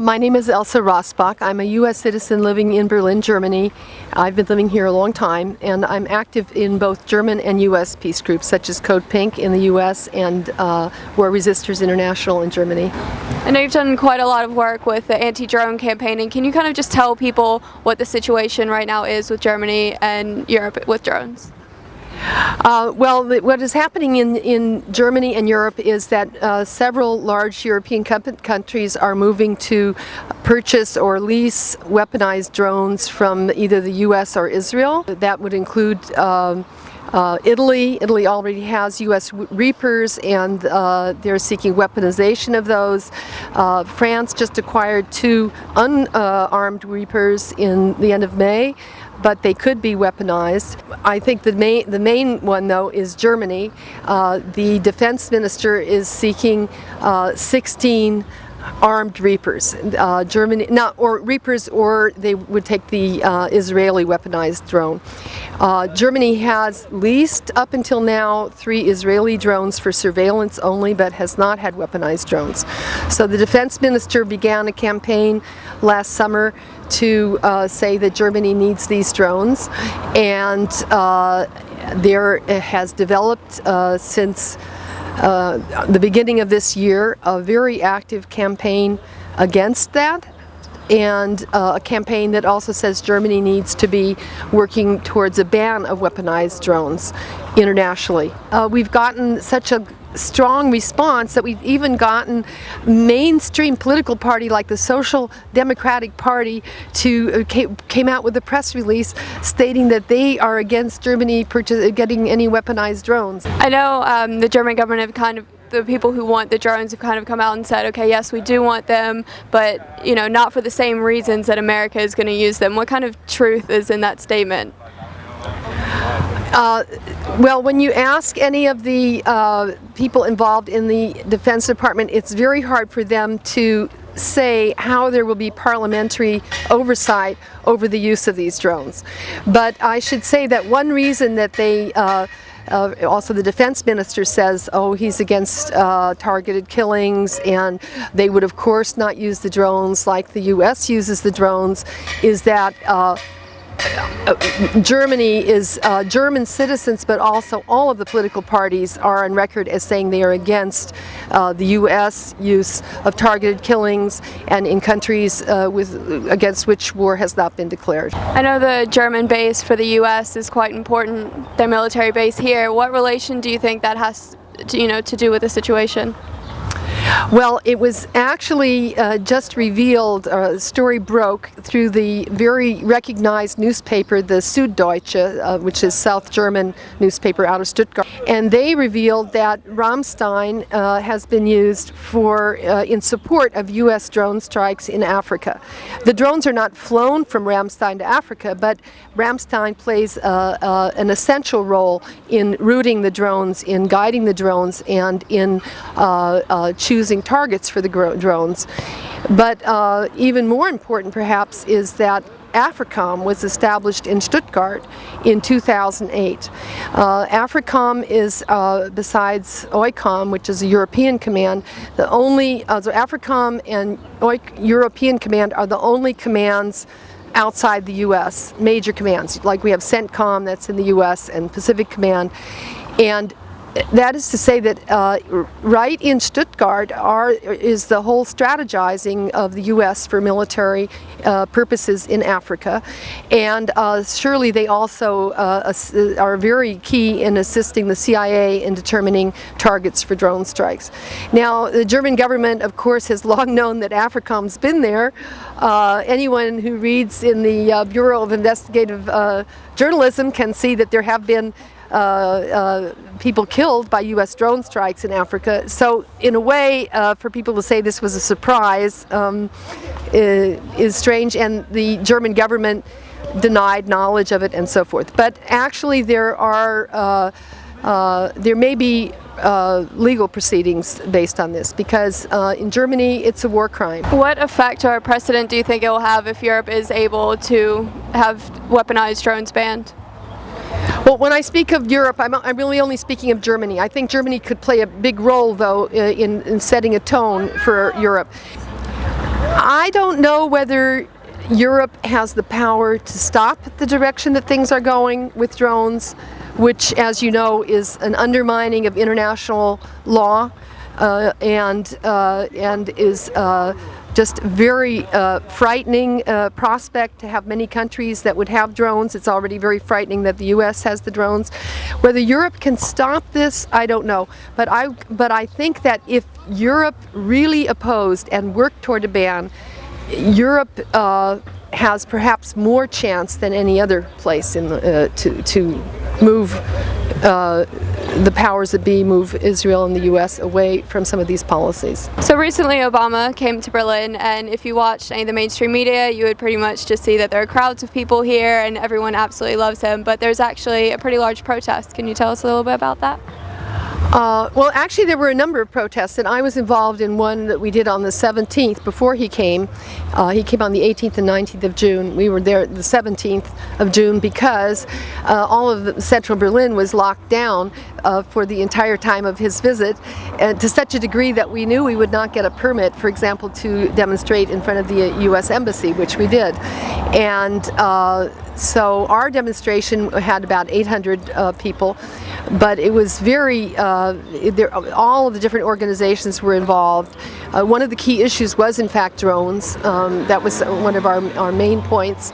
My name is Elsa Rassbach. I'm a U.S. citizen living in Berlin, Germany. I've been living here a long time, and I'm active in both German and U.S. peace groups, such as Code Pink in the U.S. and War Resisters International in Germany. I know you've done quite a lot of work with the anti-drone campaigning. Can you kind of just tell people what the situation right now is with Germany and Europe with drones? What is happening in Germany and Europe is that several large European countries are moving to purchase or lease weaponized drones from either the U.S. or Israel. That would include Italy. Italy already has U.S. Reapers, and they're seeking weaponization of those. France just acquired 2 unarmed Reapers in the end of May, but they could be weaponized. I think the main one, though, is Germany. The defense minister is seeking 16 armed Reapers. Reapers, or they would take the Israeli weaponized drone. Germany has leased up until now 3 Israeli drones for surveillance only, but has not had weaponized drones. So the defense minister began a campaign last summer to say that Germany needs these drones, and there has developed since the beginning of this year a very active campaign against that, and a campaign that also says Germany needs to be working towards a ban of weaponized drones internationally. We've gotten such a strong response that we've even gotten mainstream political party like the Social Democratic Party came out with a press release stating that they are against Germany getting any weaponized drones. I know the German government the people who want the drones have kind of come out and said, okay, yes, we do want them, but not for the same reasons that America is going to use them. What kind of truth is in that statement? Well, when you ask any of the people involved in the Defense Department, it's very hard for them to say how there will be parliamentary oversight over the use of these drones. But I should say that one reason that they also the defense minister says, oh, he's against targeted killings, and they would of course not use the drones like the U.S. uses the drones, is that Germany is German citizens, but also all of the political parties are on record as saying they are against the U.S. use of targeted killings, and in countries against which war has not been declared. I know the German base for the U.S. is quite important, their military base here. What relation do you think that has to do with the situation? Well, it was actually just revealed, a story broke through the very recognized newspaper, the Süddeutsche, which is South German newspaper out of Stuttgart. And they revealed that Ramstein has been used in support of U.S. drone strikes in Africa. The drones are not flown from Ramstein to Africa, but Ramstein plays an essential role in routing the drones, in guiding the drones, and in choosing targets for the drones. But even more important perhaps is that AFRICOM was established in Stuttgart in 2008. AFRICOM is, besides OICOM, which is a European command, the only, so AFRICOM and European Command are the only commands outside the U.S., major commands. Like we have CENTCOM, that's in the U.S., and Pacific Command. And that is to say that right in Stuttgart is the whole strategizing of the U.S. for military purposes in Africa, and surely they also are very key in assisting the CIA in determining targets for drone strikes. Now, the German government, of course, has long known that AFRICOM's been there. Anyone who reads in the Bureau of Investigative Journalism can see that there have been people killed by U.S. drone strikes in Africa. So in a way, for people to say this was a surprise is strange, and the German government denied knowledge of it and so forth. But actually there may be legal proceedings based on this, because in Germany it's a war crime. What effect or precedent do you think it will have if Europe is able to have weaponized drones banned? Well, when I speak of Europe, I'm really only speaking of Germany. I think Germany could play a big role, though, in setting a tone for Europe. I don't know whether Europe has the power to stop the direction that things are going with drones, which, as you know, is an undermining of international law and is just very frightening prospect to have many countries that would have drones. It's already very frightening that the U.S. has the drones. Whether Europe can stop this, I don't know. But I think that if Europe really opposed and worked toward a ban, Europe has perhaps more chance than any other place in the, to move the powers that be, move Israel and the U.S. away from some of these policies. So recently Obama came to Berlin, and if you watched any of the mainstream media, you would pretty much just see that there are crowds of people here and everyone absolutely loves him, but there's actually a pretty large protest. Can you tell us a little bit about that? Well, actually there were a number of protests, and I was involved in one that we did on the 17th before he came. He came on the 18th and 19th of June. We were there the 17th of June because all of central Berlin was locked down for the entire time of his visit, to such a degree that we knew we would not get a permit, for example, to demonstrate in front of the U.S. Embassy, which we did. And so our demonstration had about 800 people, but it was very, all of the different organizations were involved. One of the key issues was in fact drones. That was one of our main points.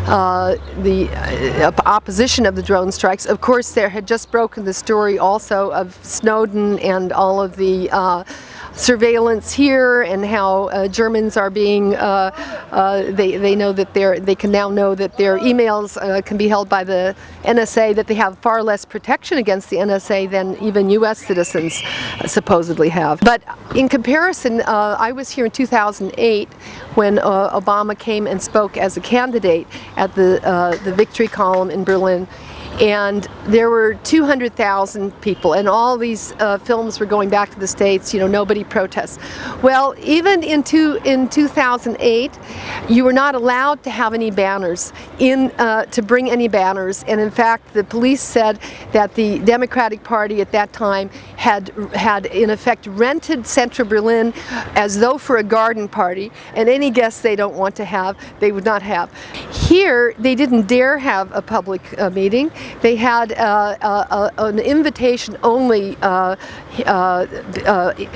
The opposition of the drone strikes. Of course, there had just broken the story also of Snowden and all of the surveillance here, and how Germans are being, they know that they can now know that their emails can be held by the NSA, that they have far less protection against the NSA than even US citizens supposedly have. But in comparison, I was here in 2008 when Obama came and spoke as a candidate at the Victory Column in Berlin. And there were 200,000 people, and all these films were going back to the States, you know, nobody protests. Well, even in 2008, you were not allowed to have any banners, to bring any banners, and in fact the police said that the Democratic Party at that time had in effect rented central Berlin as though for a garden party, and any guests they don't want to have, they would not have. Here, they didn't dare have a public meeting. They had an invitation-only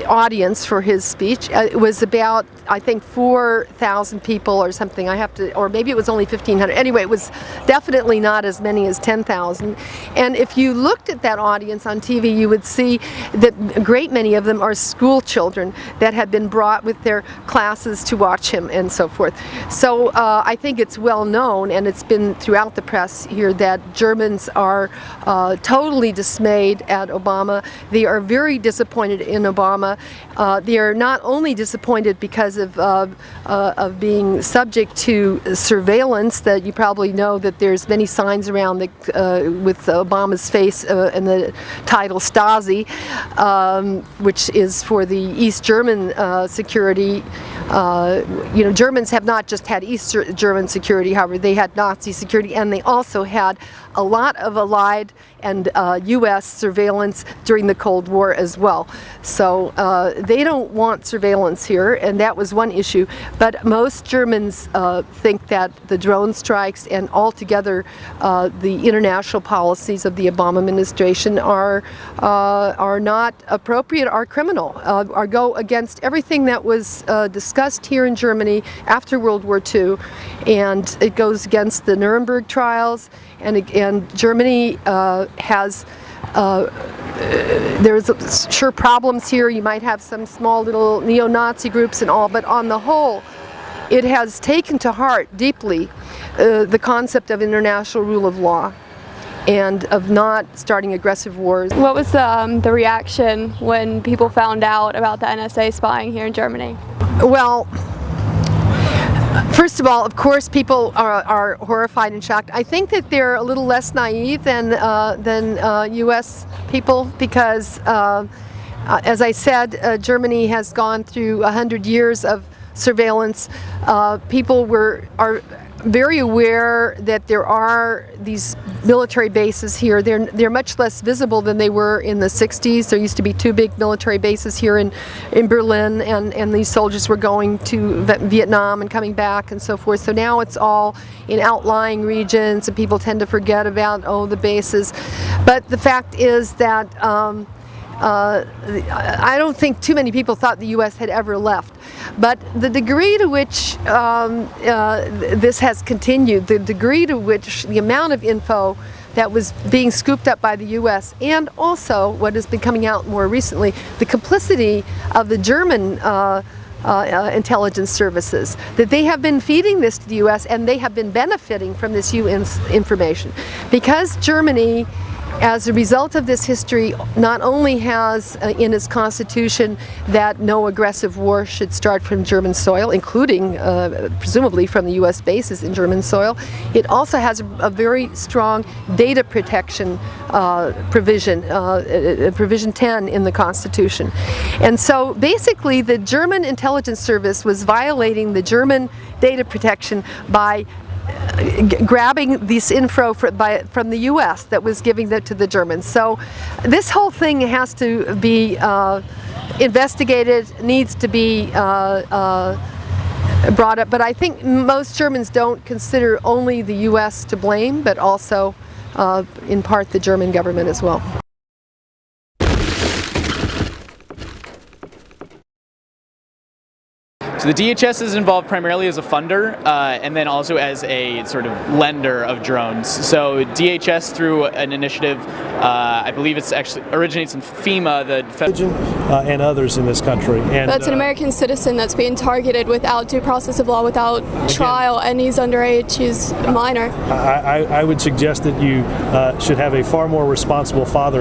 audience for his speech. It was about, I think, 4,000 people or something. Or maybe it was only 1,500. Anyway, it was definitely not as many as 10,000. And if you looked at that audience on TV, you would see that a great many of them are school children that had been brought with their classes to watch him and so forth. So I think it's well known, and it's been throughout the press here, that Germans are totally dismayed at Obama. They are very disappointed in Obama. They are not only disappointed because of being subject to surveillance, that you probably know that there's many signs around that, with Obama's face and the title Stasi, which is for the East German security. You know, Germans have not just had East German security, however, they had Nazi security, and they also had a lot of Allied and U.S. surveillance during the Cold War as well. So they don't want surveillance here, and that was one issue. But most Germans think that the drone strikes and altogether the international policies of the Obama administration are not appropriate, are criminal, are go against everything that was discussed here in Germany after World War II, and it goes against the Nuremberg trials. And Germany has, there's sure problems here. You might have some small little neo-Nazi groups and all, but on the whole, it has taken to heart deeply the concept of international rule of law and of not starting aggressive wars. What was the reaction when people found out about the NSA spying here in Germany? Well, first of all, of course, people are horrified and shocked. I think that they're a little less naive than U.S. people because, as I said, Germany has gone through 100 years of surveillance. People are very aware that there are these military bases here. They're much less visible than they were in the 60s. There used to be 2 big military bases here in Berlin, and these soldiers were going to Vietnam and coming back and so forth. So now it's all in outlying regions, and people tend to forget about, the bases. But the fact is that I don't think too many people thought the U.S. had ever left. But the degree to which this has continued, the degree to which the amount of info that was being scooped up by the U.S., and also what has been coming out more recently, the complicity of the German intelligence services, that they have been feeding this to the U.S. and they have been benefiting from this U.S. information. Because Germany, as a result of this history, not only has in its constitution that no aggressive war should start from German soil, including presumably from the U.S. bases in German soil, it also has a very strong data protection provision, provision 10 in the constitution. And so basically the German intelligence service was violating the German data protection by grabbing this info from the U.S. that was giving that to the Germans. So this whole thing has to be investigated, needs to be brought up. But I think most Germans don't consider only the U.S. to blame, but also in part the German government as well. So the DHS is involved primarily as a funder and then also as a sort of lender of drones. So DHS, through an initiative, I believe it's actually originates in FEMA, and others in this country. And that's an American citizen that's being targeted without due process of law, without trial, and he's underage, he's a minor. I would suggest that you should have a far more responsible father